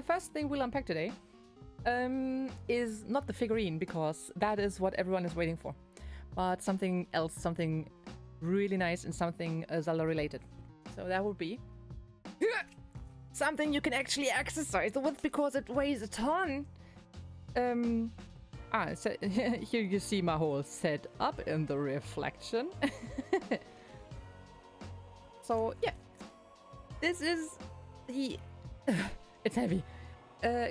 first thing we'll unpack today is not the figurine, because that is what everyone is waiting for, but something else, something really nice and something Zelda related. So that would be something you can actually exercise with because it weighs a ton. So here you see my whole setup in the reflection. So yeah, this is the it's heavy.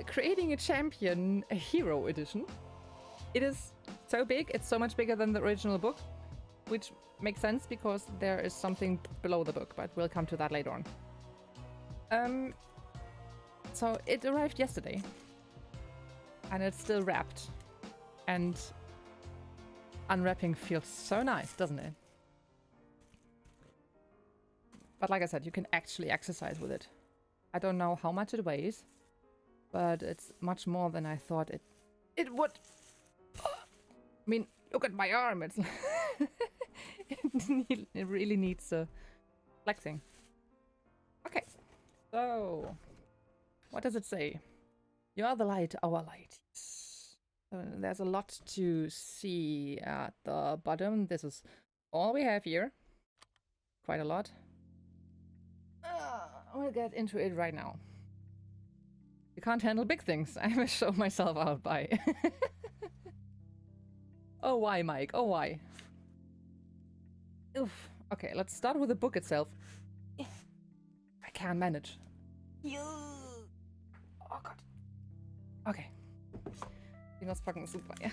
Creating a Champion Hero Edition. It is so big, it's so much bigger than the original book, which makes sense because there is something below the book, but we'll come to that later on. So it arrived yesterday, and it's still wrapped, and unwrapping feels so nice, doesn't it? But like I said, you can actually exercise with it. I don't know how much it weighs, but it's much more than I thought it would. I mean, look at my arm. It's it really needs flexing. Okay, so what does it say? You are the light, our light. There's a lot to see at the bottom. This is all we have here. Quite a lot. We'll get into it right now. You can't handle big things. I will show myself out by. Oh, why, Mike? Oh, why? Oof. Okay, let's start with the book itself. I can't manage. Oh, God. Okay. Fingers fucking super, yeah.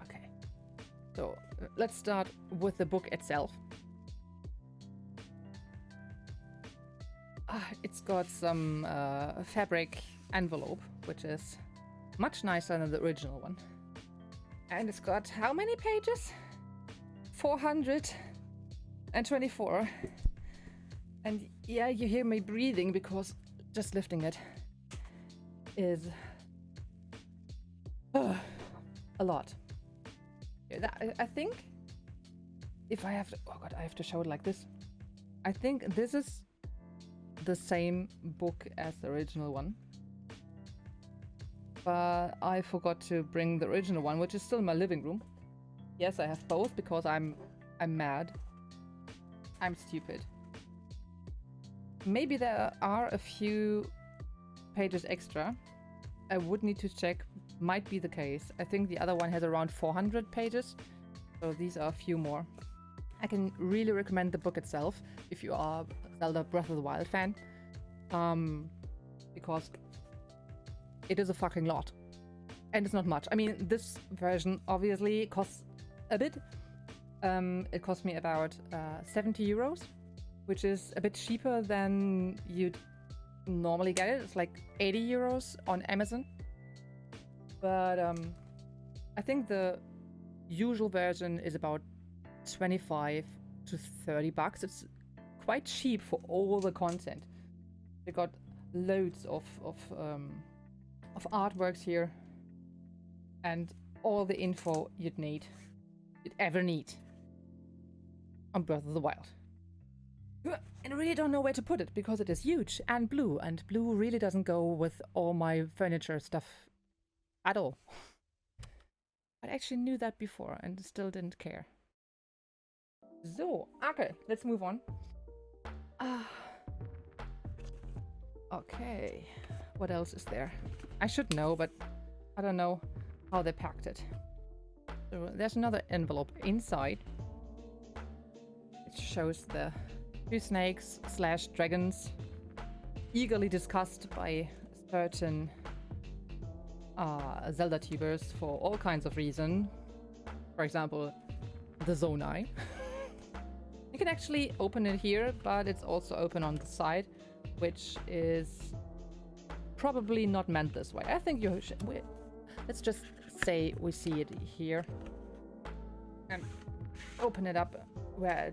Okay. So, let's start with the book itself. It's got some fabric envelope, which is much nicer than the original one. And it's got how many pages? 424. And yeah, you hear me breathing because just lifting it is a lot. I think if I have to, oh God, I have to show it like this. I think this is the same book as the original one, but I forgot to bring the original one, which is still in my living room. Yes, I have both because I'm mad. I'm stupid. Maybe there are a few pages extra. I would need to check. Might be the case. I think the other one has around 400 pages, so these are a few more. I can really recommend the book itself if you are a Zelda Breath of the Wild fan, because it is a fucking lot, and it's not much. I mean, this version obviously costs a bit. It cost me about 70 euros, which is a bit cheaper than you'd normally get it. It's like 80 euros on Amazon, but I think the usual version is about 25 to 30 bucks. It's quite cheap for all the content. They got loads of artworks here and all the info you'd ever need on Breath of the Wild. And I really don't know where to put it because it is huge and blue really doesn't go with all my furniture stuff at all. I actually knew that before and still didn't care. So, okay, let's move on. Okay, what else is there? I should know, but I don't know how they packed it. So there's another envelope inside. It shows the two snakes / dragons eagerly discussed by certain Zelda tubers for all kinds of reason. For example, the Zonai. You can actually open it here, but it's also open on the side, which is probably not meant this way. I think you should... Let's just say we see it here. And open it up where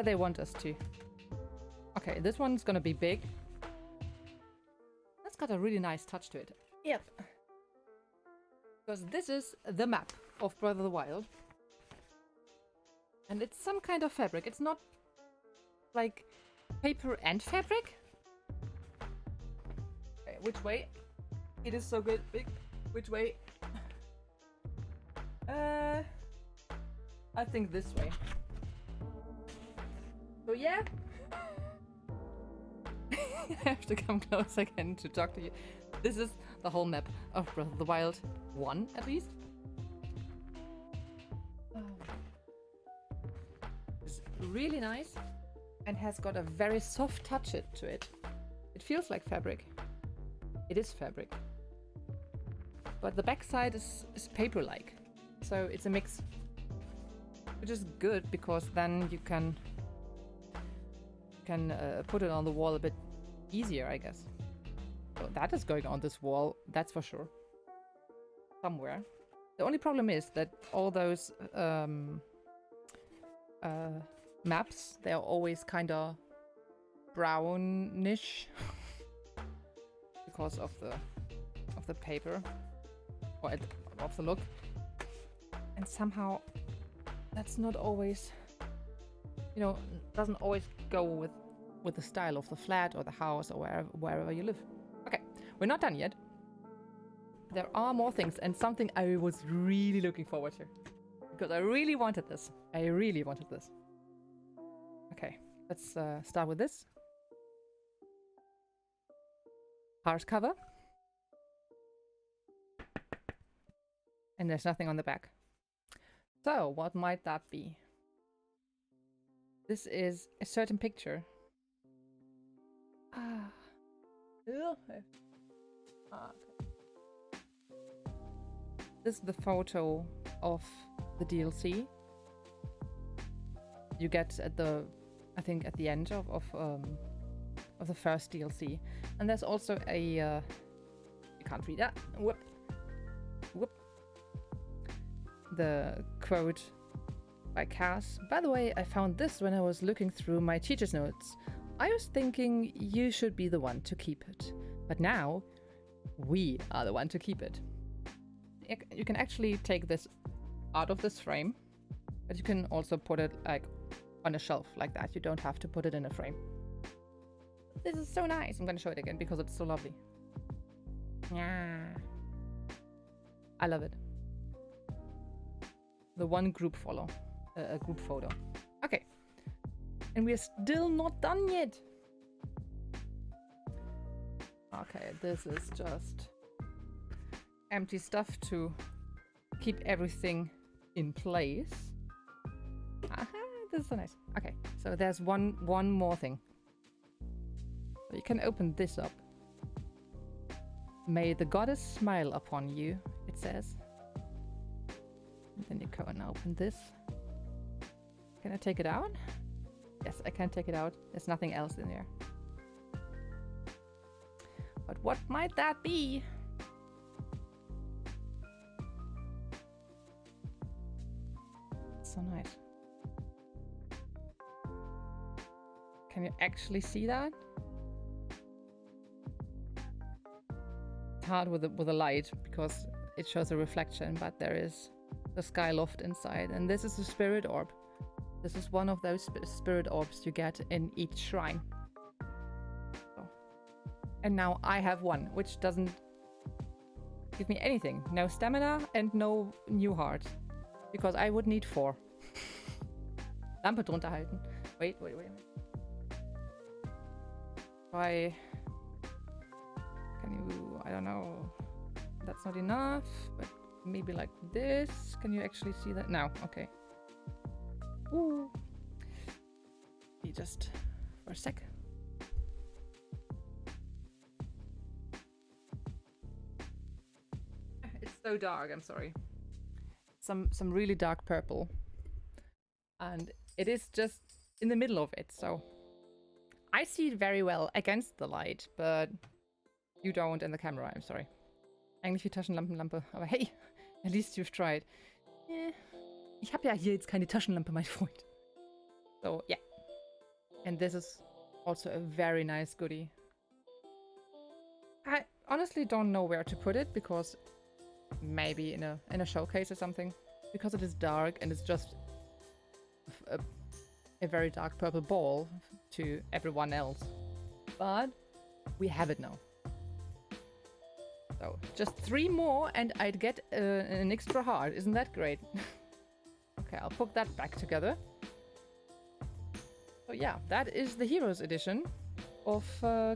they want us to. Okay, this one's gonna be big. That's got a really nice touch to it. Yep. Because this is the map of Breath of the Wild. And it's some kind of fabric. It's not like Paper and fabric? Okay, which way? It is so good. Big. Which way? I think this way. So yeah. I have to come close again to talk to you. This is the whole map of Breath of the Wild 1, at least. It's really nice and has got a very soft touch to it. It feels like fabric. It is fabric. But the backside is paper-like. So it's a mix. Which is good because then you can put it on the wall a bit easier, I guess. So that is going on this wall, that's for sure. Somewhere. The only problem is that all those maps, they are always kind of brownish because of the paper or of the look, and somehow that's not always, you know, doesn't always go with the style of the flat or the house or wherever you live. Okay, we're not done yet. There are more things, and something I was really looking forward to. Because I really wanted this. I really wanted this. Okay, let's start with this. Hardcover. And there's nothing on the back. So, what might that be? This is a certain picture. Okay. This is the photo of the DLC you get at the, I think, at the end of the first DLC, and there's also a you can't read that. Whoop, whoop. The quote by Cass. By the way, I found this when I was looking through my teacher's notes. I was thinking you should be the one to keep it, but now we are the one to keep it. You can actually take this out of this frame, but you can also put it like on a shelf like that. You don't have to put it in a frame. This is so nice. I'm gonna show it again because it's so lovely. Yeah, I love it. The one group photo. Okay, and we're still not done yet. Okay, this is just empty stuff to keep everything in place. Aha, this is so nice. Okay, so there's one more thing. So you can open this up. May the goddess smile upon you, it says. And then you go and open this. Can I take it out? Yes, I can take it out. There's nothing else in there. But what might that be? So nice. Can you actually see that? It's hard with the light because it shows a reflection, but there is the sky loft inside, and this is a spirit orb. This is one of those spirit orbs you get in each shrine. So. And now I have one, which doesn't give me anything. No stamina and no new heart. Because I would need 4. Lampe drunter halten. Wait. Try. Can you... I don't know. That's not enough, but maybe like this. Can you actually see that? No, okay. Ooh. Just for a sec. It's so dark, I'm sorry. Some really dark purple. And it is just in the middle of it, so I see it very well against the light, but you don't in the camera, I'm sorry. Eigentlich wie Taschenlampenlampe, aber hey, at least you've tried. Ich habe ja hier jetzt keine Taschenlampe, mein Freund. So, yeah. And this is also a very nice goodie. I honestly don't know where to put it, because maybe in a showcase or something. Because it is dark and it's just a a very dark purple ball to everyone else. But we have it now. So just 3 more and I'd get an extra heart. Isn't that great? Okay, I'll put that back together. So yeah, that is the Heroes Edition of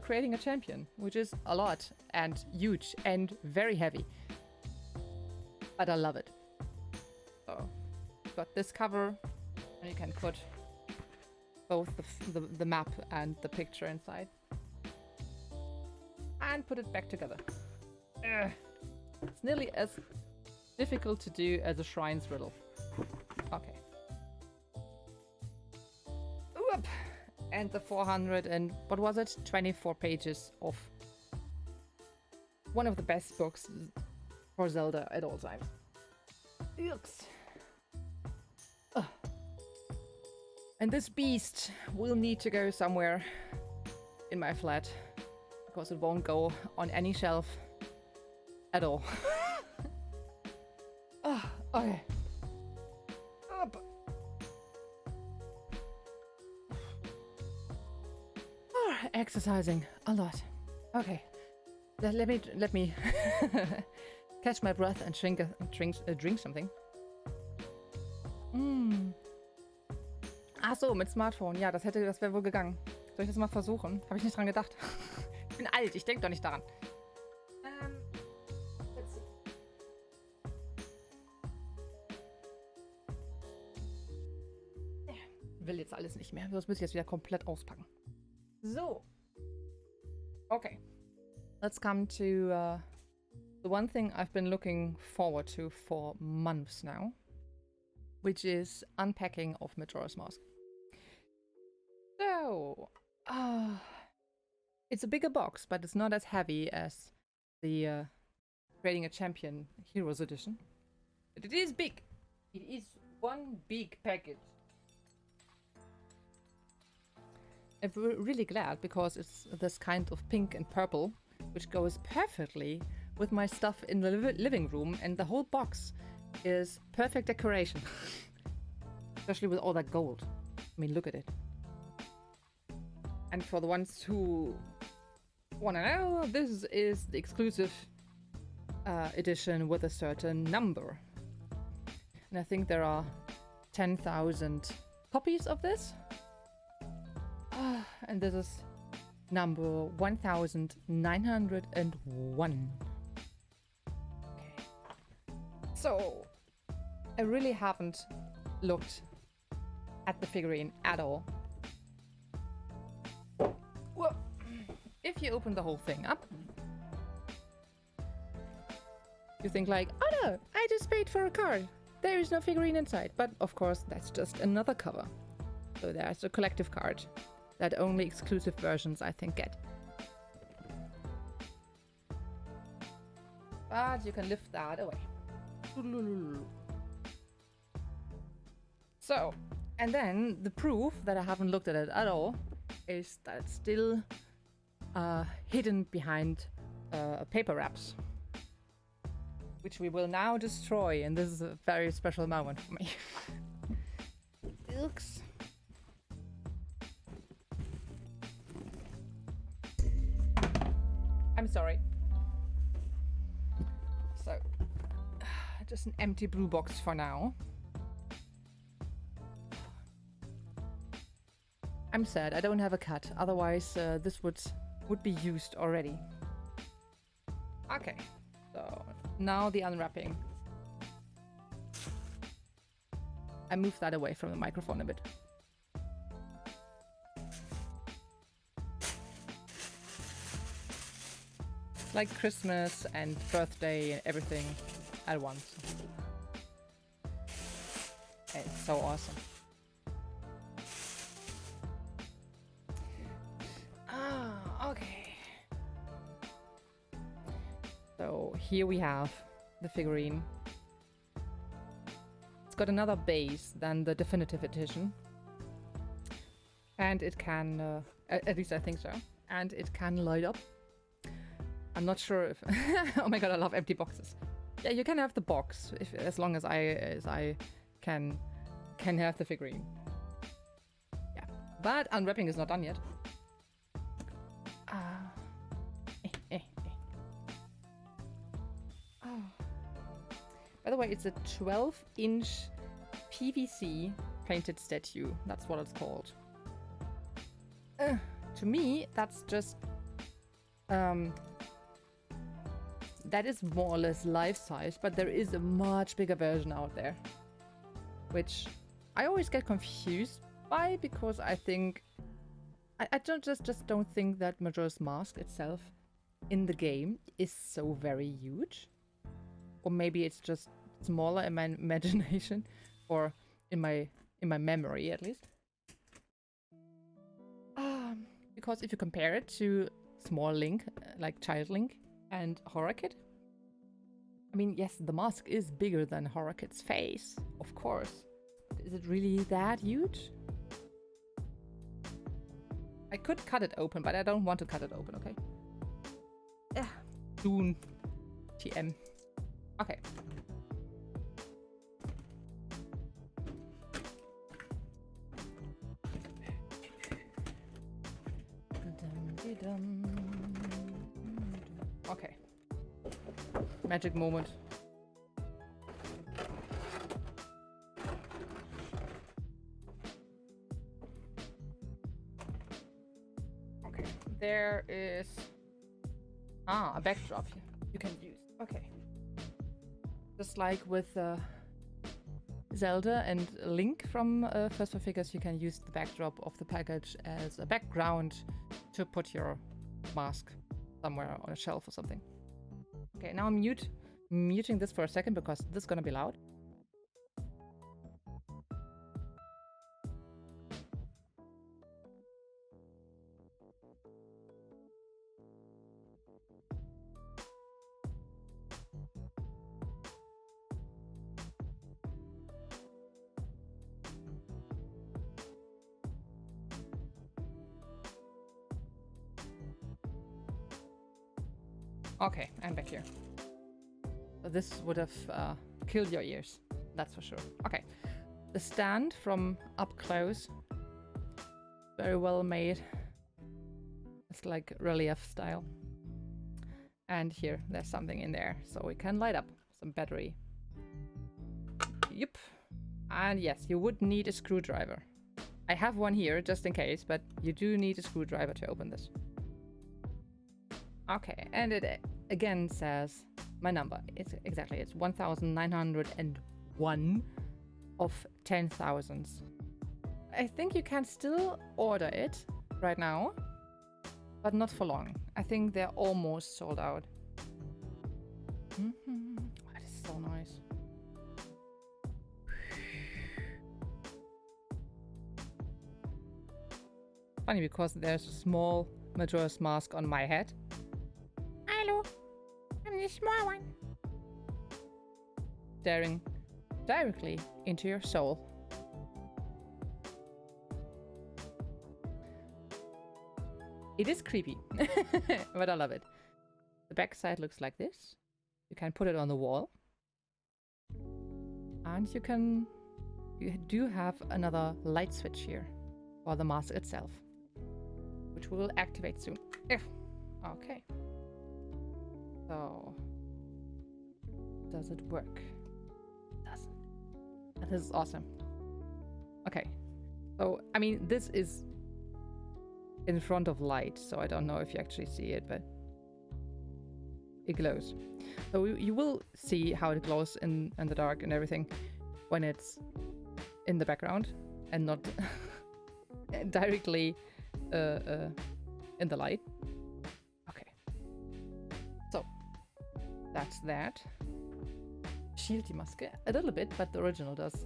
creating a champion, which is a lot and huge and very heavy. But I love it. So, got this cover, and you can put both the map and the picture inside. And put it back together. It's nearly as difficult to do as a Shrine's Riddle. Okay. Whoop. And the 400 and, what was it? 24 pages of one of the best books for Zelda at all times. Yikes. And this beast will need to go somewhere in my flat, because it won't go on any shelf at all. Okay. Up. Exercising a lot. Okay. Let me catch my breath and drink something. Ach so, mit Smartphone. Ja, das wäre wohl gegangen. Soll ich das mal versuchen? Habe ich nicht dran gedacht. Ich bin alt, ich denke doch nicht daran. Let's see. Will jetzt alles nicht mehr. Das muss ich jetzt wieder komplett auspacken. So. Okay. Let's come to the one thing I've been looking forward to for months now, which is unpacking of Majora's Mask. So, it's a bigger box, but it's not as heavy as the Creating a Champion Heroes Edition. But it is big. It is one big package. I'm really glad, because it's this kind of pink and purple, which goes perfectly with my stuff in the living room, and the whole box is perfect decoration. Especially with all that gold. I mean, look at it. And for the ones who want to know, this is the exclusive edition with a certain number. And I think there are 10,000 copies of this. And this is number 1901. Okay. So, I really haven't looked at the figurine at all. Well, if you open the whole thing up, you think like, oh no, I just paid for a card. There is no figurine inside. But of course, that's just another cover. So there's a collective card that only exclusive versions, I think, get. But you can lift that away. So, and then the proof that I haven't looked at it at all is that it's still hidden behind paper wraps, which we will now destroy, and this is a very special moment for me. Oops. I'm sorry. So, just an empty blue box for now. I'm sad I don't have a cut, otherwise this would be used already. Okay, so now the unwrapping. I moved that away from the microphone a bit. Like Christmas and birthday and everything at once. It's so awesome. Okay. So here we have the figurine. It's got another base than the definitive edition. And it can, at least I think so. And it can light up. I'm not sure if... Oh my god, I love empty boxes. Yeah, you can have the box as long as I can have the figurine. But unwrapping is not done yet. Oh. By the way, it's a 12-inch PVC painted statue. That's what it's called. To me, that's just... that is more or less life-size, but there is a much bigger version out there. Which I always get confused by, because I think... I just don't think that Majora's Mask itself in the game is so very huge. Or maybe it's just smaller in my imagination, or in my memory at least. Because if you compare it to small Link, like Child Link and Horror Kid, I mean, yes, the mask is bigger than Horror Kid's face, of course. Is it really that huge? I could cut it open, but I don't want to cut it open, okay? Yeah. Soon. TM. Okay. Okay. Magic moment. Okay. There is... a backdrop you can use. Okay. Just like with Zelda and Link from F4F Figures, you can use the backdrop of the package as a background to put your mask somewhere on a shelf or something. Okay, now I'm muting this for a second because this is gonna be loud. Okay, I'm back here. So this would have killed your ears, that's for sure. Okay, the stand from up close, very well made. It's like relief style. And here, there's something in there, so we can light up some battery. Yep. And yes, you would need a screwdriver. I have one here, just in case, but you do need a screwdriver to open this. Okay, and it again says my number. It's 1901 of 10,000. I think you can still order it right now, but not for long. I think they're almost sold out. That is so nice. Funny because there's a small Majora's Mask on my head. Hello, I'm the small one. Staring directly into your soul. It is creepy, but I love it. The back side looks like this. You can put it on the wall. And you do have another light switch here for the mask itself, which we will activate soon. Okay. So, does it work? It doesn't. This is awesome. Okay. So, I mean, this is in front of light, so I don't know if you actually see it, but it glows. So you will see how it glows in the dark and everything when it's in the background and not directly in the light. Okay. So that's that. Shield die Maske a little bit, but the original does.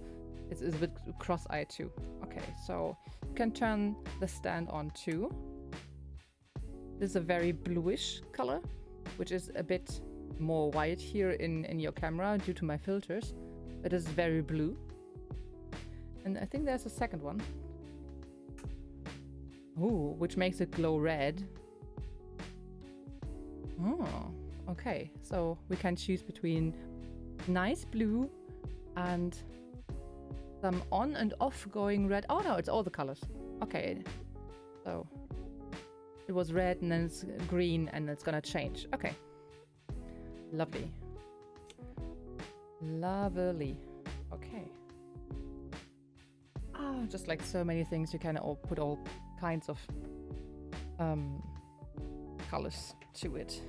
It's a bit cross-eyed too. Okay, so you can turn the stand on too. This is a very bluish color, which is a bit more white here in your camera due to my filters. It is very blue. And I think there's a second one. Ooh, which makes it glow red. Oh, okay. So we can choose between nice blue and some on and off going red. Oh no, it's all the colors. Okay. So it was red and then it's green and it's gonna change. Okay. Lovely. Lovely. Okay. Ah, just like so many things, you can all put all kinds of colors to it.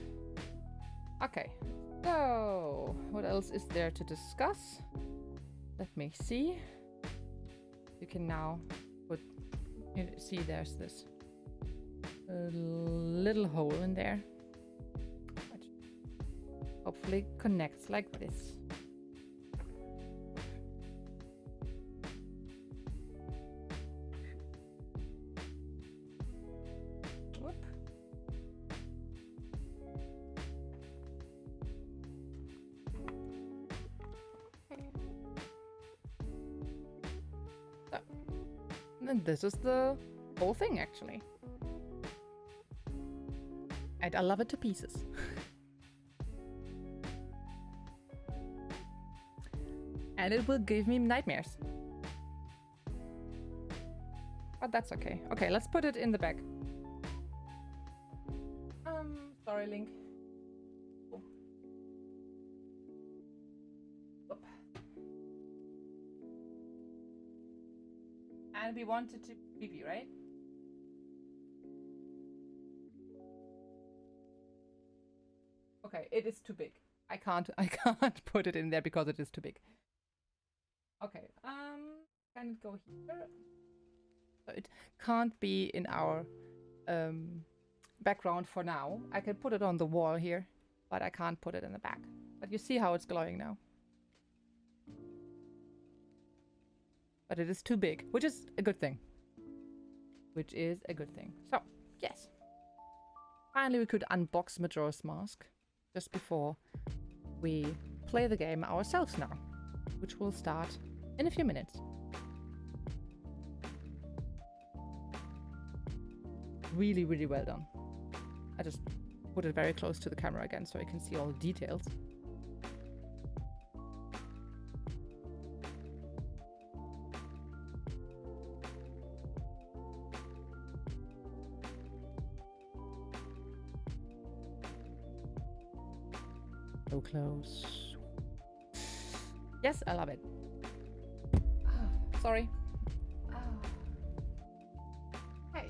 Okay. So what else is there to discuss? Let me see. You can now put, you see there's this little hole in there, which hopefully connects like this. Whoop. So, and this is the whole thing actually. And I love it to pieces. And it will give me nightmares. But that's okay. Okay, let's put it in the bag. Sorry, Link. Oh. Oop. And we want it to be, right? Okay, it is too big. I can't put it in there because it is too big. Okay, can it go here? So it can't be in our background for now. I can put it on the wall here, but I can't put it in the back. But you see how it's glowing now. But it is too big, which is a good thing. Which is a good thing. So, yes. Finally, we could unbox Majora's Mask just before we play the game ourselves now, which will start in a few minutes. Really, really well done. I just put it very close to the camera again so you can see all the details. So close. Yes, I love it. Sorry. Hey.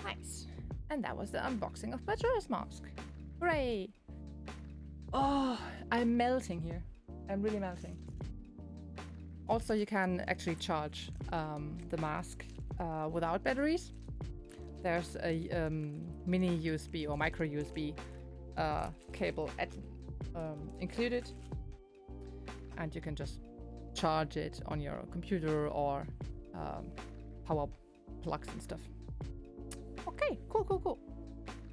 Nice. And that was the unboxing of Majora's Mask. Hooray! Oh, I'm melting here. I'm really melting. Also, you can actually charge the mask without batteries. There's a mini USB or micro USB cable included, and you can just charge it on your computer or power plugs and stuff. Okay, cool.